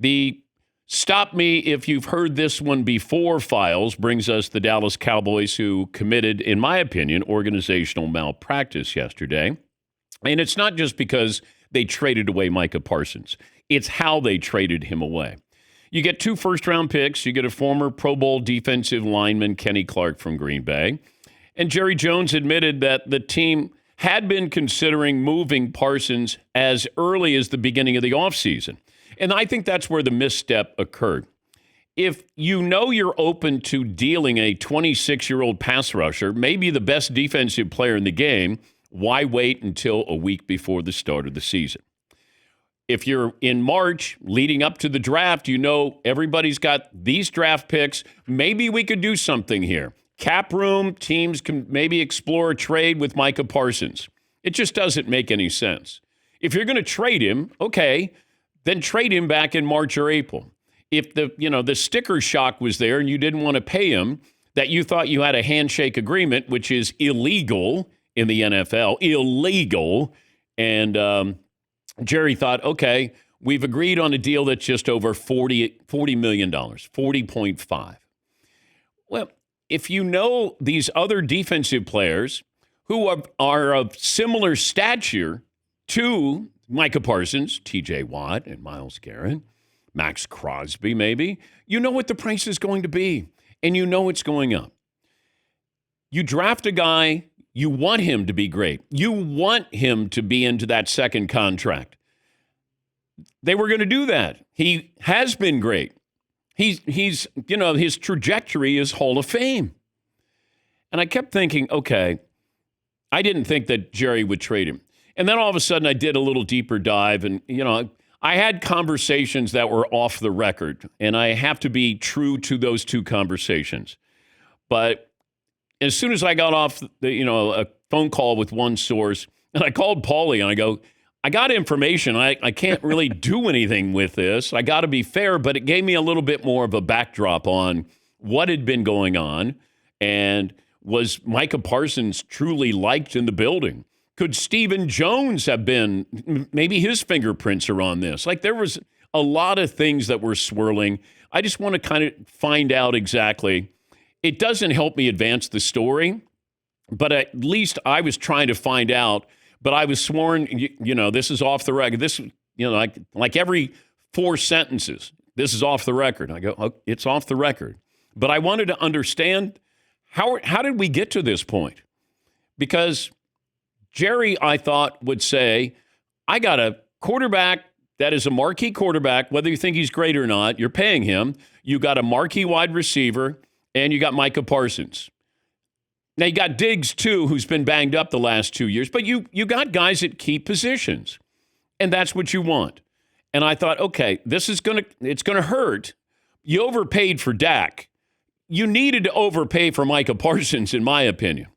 The stop me if you've heard this one before files brings us the Dallas Cowboys, who committed, in my opinion, organizational malpractice yesterday. And it's not just because they traded away Micah Parsons. It's how they traded him away. You get 2 first-round picks. You get a former Pro Bowl defensive lineman, Kenny Clark, from Green Bay. And Jerry Jones admitted that the team had been considering moving Parsons as early as the beginning of the offseason. And I think that's where the misstep occurred. If you know you're open to dealing a 26-year-old pass rusher, maybe the best defensive player in the game, why wait until a week before the start of the season? If you're in March leading up to the draft, you know everybody's got these draft picks. Maybe we could do something here. Cap room, teams can maybe explore a trade with Micah Parsons. It just doesn't make any sense. If you're going to trade him, okay, then trade him back in March or April. If the sticker shock was there and you didn't want to pay him, that you thought you had a handshake agreement, which is illegal in the NFL, illegal, and Jerry thought, okay, we've agreed on a deal that's just over $40 million, 40.5. Well, if you know these other defensive players who are of similar stature to Micah Parsons, T.J. Watt, and Myles Garrett, Max Crosby maybe, you know what the price is going to be, and you know it's going up. You draft a guy, you want him to be great. You want him to be into that second contract. They were going to do that. He has been great. He's his trajectory is Hall of Fame. And I kept thinking, okay, I didn't think that Jerry would trade him. And then all of a sudden I did a little deeper dive, and, I had conversations that were off the record, and I have to be true to those 2 conversations. But as soon as I got off a phone call with one source, and I called Paulie and I go, I got information. I can't really do anything with this. I got to be fair, but it gave me a little bit more of a backdrop on what had been going on, and was Micah Parsons truly liked in the building? Could Stephen Jones have been, maybe his fingerprints are on this? Like, there was a lot of things that were swirling. I just want to kind of find out exactly. It doesn't help me advance the story, but at least I was trying to find out. But I was sworn, this is off the record. This, like every 4 sentences, this is off the record. I go, oh, it's off the record. But I wanted to understand, how did we get to this point? Because Jerry, I thought, would say, I got a quarterback that is a marquee quarterback, whether you think he's great or not, you're paying him. You got a marquee wide receiver, and you got Micah Parsons. Now, you got Diggs, too, who's been banged up the last 2 years, but you got guys at key positions, and that's what you want. And I thought, okay, it's going to hurt. You overpaid for Dak. You needed to overpay for Micah Parsons, in my opinion.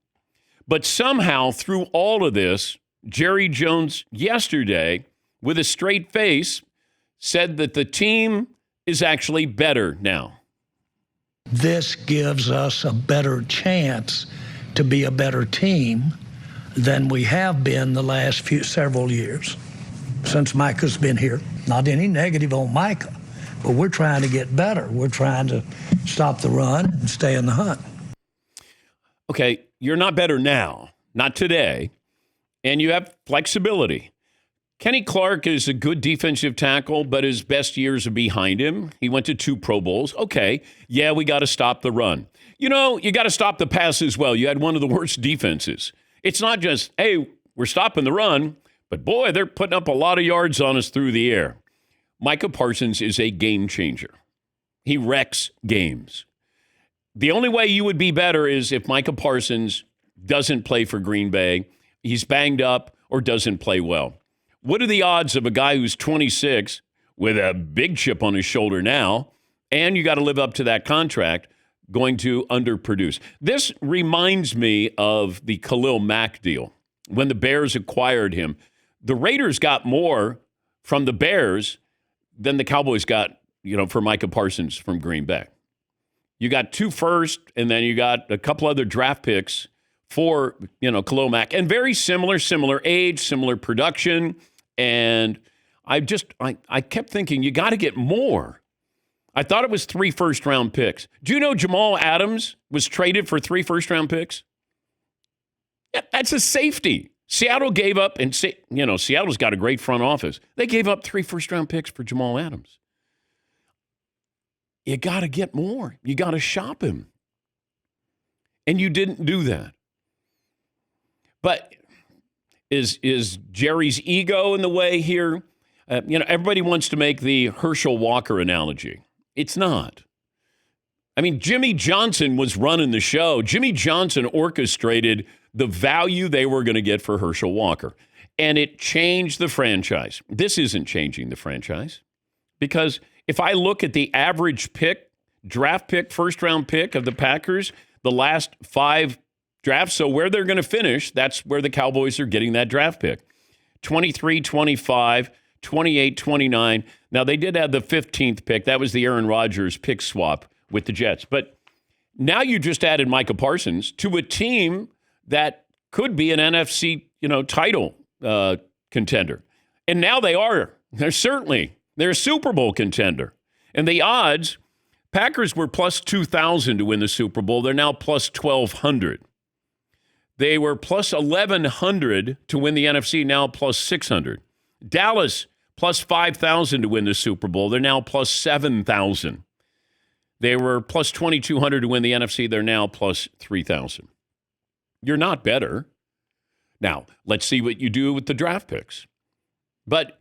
But somehow, through all of this, Jerry Jones yesterday, with a straight face, said that the team is actually better now. This gives us a better chance to be a better team than we have been the last several years since Micah's been here. Not any negative on Micah, but we're trying to get better. We're trying to stop the run and stay in the hunt. Okay, you're not better now, not today, and you have flexibility. Kenny Clark is a good defensive tackle, but his best years are behind him. He went to 2 Pro Bowls. Okay, yeah, we got to stop the run. You got to stop the pass as well. You had one of the worst defenses. It's not just, hey, we're stopping the run, but boy, they're putting up a lot of yards on us through the air. Micah Parsons is a game changer. He wrecks games. The only way you would be better is if Micah Parsons doesn't play for Green Bay, he's banged up, or doesn't play well. What are the odds of a guy who's 26 with a big chip on his shoulder now, and you got to live up to that contract, going to underproduce? This reminds me of the Khalil Mack deal. When the Bears acquired him, the Raiders got more from the Bears than the Cowboys got, for Micah Parsons from Green Bay. You got 2 first, and then you got a couple other draft picks for, Khalil Mack. And very similar age, similar production. And I kept thinking, you got to get more. I thought it was 3 first-round picks. Do you know Jamal Adams was traded for 3 first-round picks? Yeah, that's a safety. Seattle gave up, and Seattle's got a great front office. They gave up 3 first-round picks for Jamal Adams. You got to get more. You got to shop him. And you didn't do that. But is Jerry's ego in the way here? Everybody wants to make the Herschel Walker analogy. It's not. I mean, Jimmy Johnson was running the show. Jimmy Johnson orchestrated the value they were going to get for Herschel Walker. And it changed the franchise. This isn't changing the franchise. Because if I look at the average pick, draft pick, first-round pick of the Packers, the last 5 drafts, so where they're going to finish, that's where the Cowboys are getting that draft pick. 23, 25, 28, 29. Now, they did have the 15th pick. That was the Aaron Rodgers pick swap with the Jets. But now you just added Micah Parsons to a team that could be an NFC, title contender. And now they are. They're a Super Bowl contender. And the odds, Packers were plus 2,000 to win the Super Bowl. They're now plus 1,200. They were plus 1,100 to win the NFC, now plus 600. Dallas, plus 5,000 to win the Super Bowl. They're now plus 7,000. They were plus 2,200 to win the NFC. They're now plus 3,000. You're not better. Now, let's see what you do with the draft picks. But,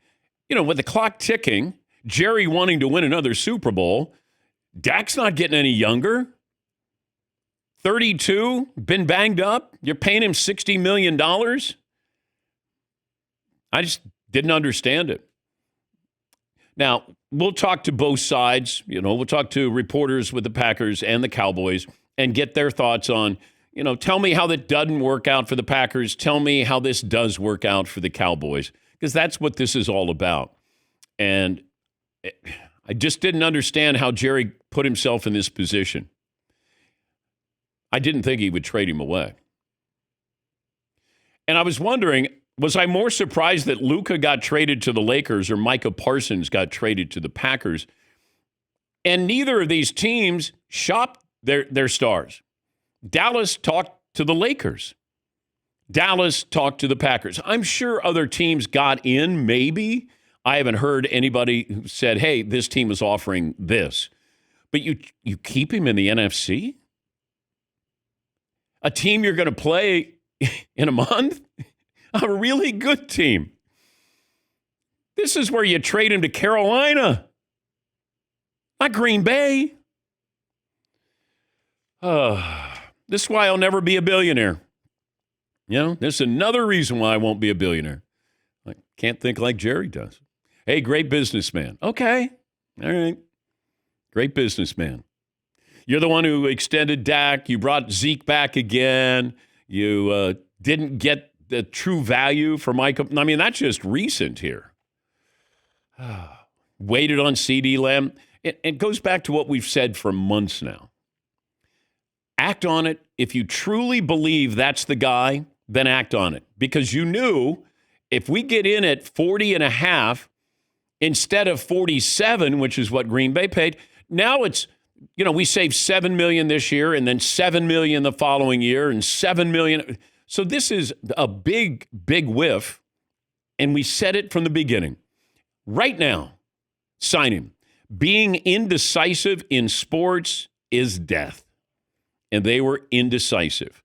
with the clock ticking, Jerry wanting to win another Super Bowl, Dak's not getting any younger. 32, been banged up. You're paying him $60 million. I just didn't understand it. Now, we'll talk to both sides. We'll talk to reporters with the Packers and the Cowboys and get their thoughts on, tell me how that doesn't work out for the Packers. Tell me how this does work out for the Cowboys, because that's what this is all about. And I just didn't understand how Jerry put himself in this position. I didn't think he would trade him away. And I was wondering, was I more surprised that Luka got traded to the Lakers or Micah Parsons got traded to the Packers? And neither of these teams shopped their stars. Dallas talked to the Lakers. Dallas talked to the Packers. I'm sure other teams got in, maybe. I haven't heard anybody who said, hey, this team is offering this. But you keep him in the NFC? A team you're going to play in a month? A really good team. This is where you trade him to Carolina, not Green Bay. This is why I'll never be a billionaire. There's another reason why I won't be a billionaire. I can't think like Jerry does. Hey, great businessman. Okay. All right. Great businessman. You're the one who extended Dak. You brought Zeke back again. You didn't get the true value for Micah. I mean, that's just recent here. Waited on CeeDee Lamb. It goes back to what we've said for months now. Act on it. If you truly believe that's the guy, then act on it. Because you knew if we get in at 40 and a half instead of 47, which is what Green Bay paid, now it's, we saved $7 million this year and then $7 million the following year and $7 million. So this is a big, big whiff. And we said it from the beginning. Right now, sign him. Being indecisive in sports is death. And they were indecisive.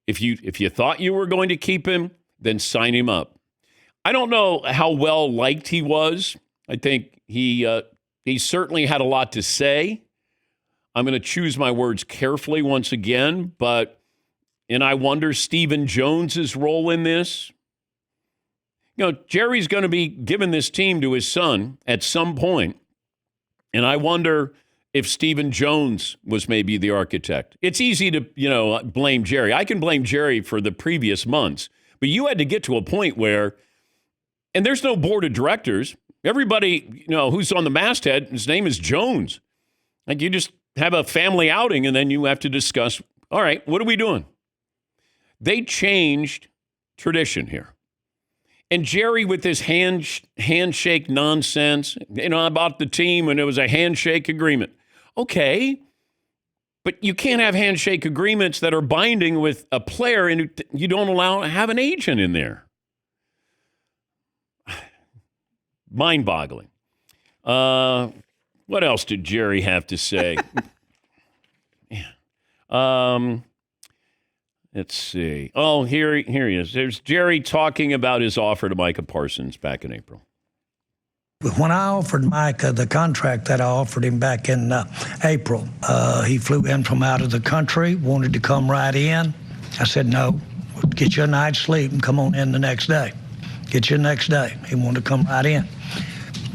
If you thought you were going to keep him, then sign him up. I don't know how well liked he was. I think he certainly had a lot to say. I'm going to choose my words carefully once again, and I wonder Stephen Jones's role in this. Jerry's going to be giving this team to his son at some point, and I wonder if Stephen Jones was maybe the architect. It's easy to, blame Jerry. I can blame Jerry for the previous months, but you had to get to a point where, and there's no board of directors. Everybody, who's on the masthead, his name is Jones. Like, you just have a family outing, and then you have to discuss, all right, what are we doing? They changed tradition here. And Jerry with this handshake nonsense, about the team and it was a handshake agreement. Okay, but you can't have handshake agreements that are binding with a player and you don't have an agent in there. Mind-boggling. What else did Jerry have to say? Let's see. Oh, here he is. There's Jerry talking about his offer to Micah Parsons back in April. When I offered Micah the contract that I offered him back in April, he flew in from out of the country, wanted to come right in. I said, no, get you a night's sleep and come on in the next day. Get you the next day. He wanted to come right in.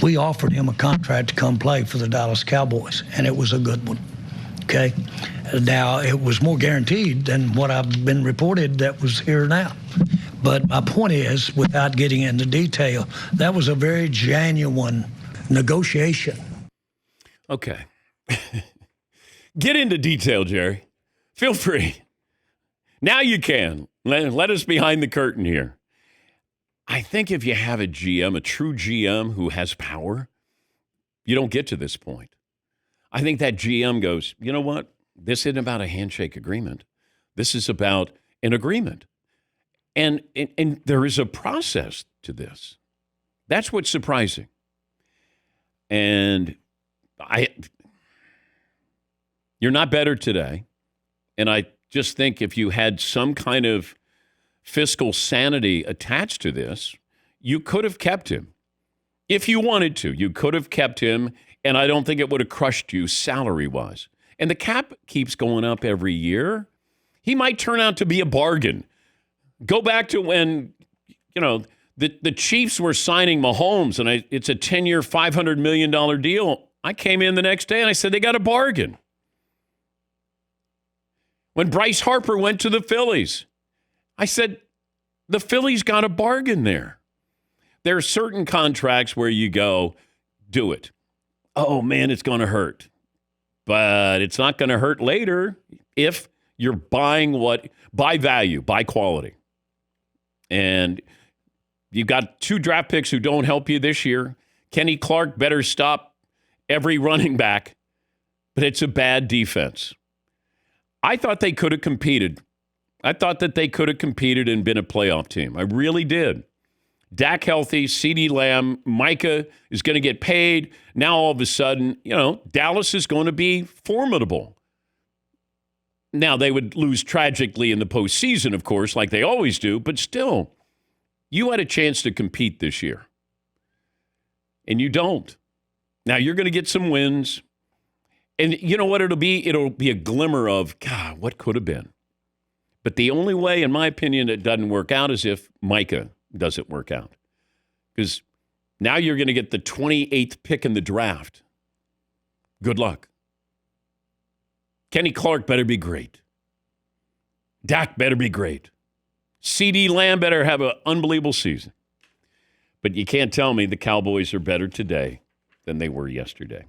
We offered him a contract to come play for the Dallas Cowboys, and it was a good one. Okay? Now, it was more guaranteed than what I've been reported that was here now. But my point is, without getting into detail, that was a very genuine negotiation. Okay. Get into detail, Jerry. Feel free. Now you can. Let us behind the curtain here. I think if you have a GM, a true GM who has power, you don't get to this point. I think that GM goes, you know what? This isn't about a handshake agreement. This is about an agreement. And there is a process to this. That's what's surprising. And you're not better today. And I just think if you had some kind of fiscal sanity attached to this, you could have kept him. If you wanted to, you could have kept him, and I don't think it would have crushed you salary-wise. And the cap keeps going up every year. He might turn out to be a bargain. Go back to when, the Chiefs were signing Mahomes, and it's a 10-year, $500 million deal. I came in the next day, and I said, they got a bargain. When Bryce Harper went to the Phillies, I said, the Phillies got a bargain there. There are certain contracts where you go, do it. Oh, man, it's going to hurt. But it's not going to hurt later if you're buying by value, by quality. And you've got 2 draft picks who don't help you this year. Kenny Clark better stop every running back, but it's a bad defense. I thought they could have competed. I thought that they could have competed and been a playoff team. I really did. Dak healthy, CeeDee Lamb, Micah is going to get paid. Now all of a sudden, Dallas is going to be formidable. Now they would lose tragically in the postseason, of course, like they always do, but still, you had a chance to compete this year. And you don't. Now you're going to get some wins. And you know what it'll be? It'll be a glimmer of, God, what could have been. But the only way, in my opinion, it doesn't work out is if Micah doesn't work out. Because now you're going to get the 28th pick in the draft. Good luck. Kenny Clark better be great. Dak better be great. CeeDee Lamb better have an unbelievable season. But you can't tell me the Cowboys are better today than they were yesterday.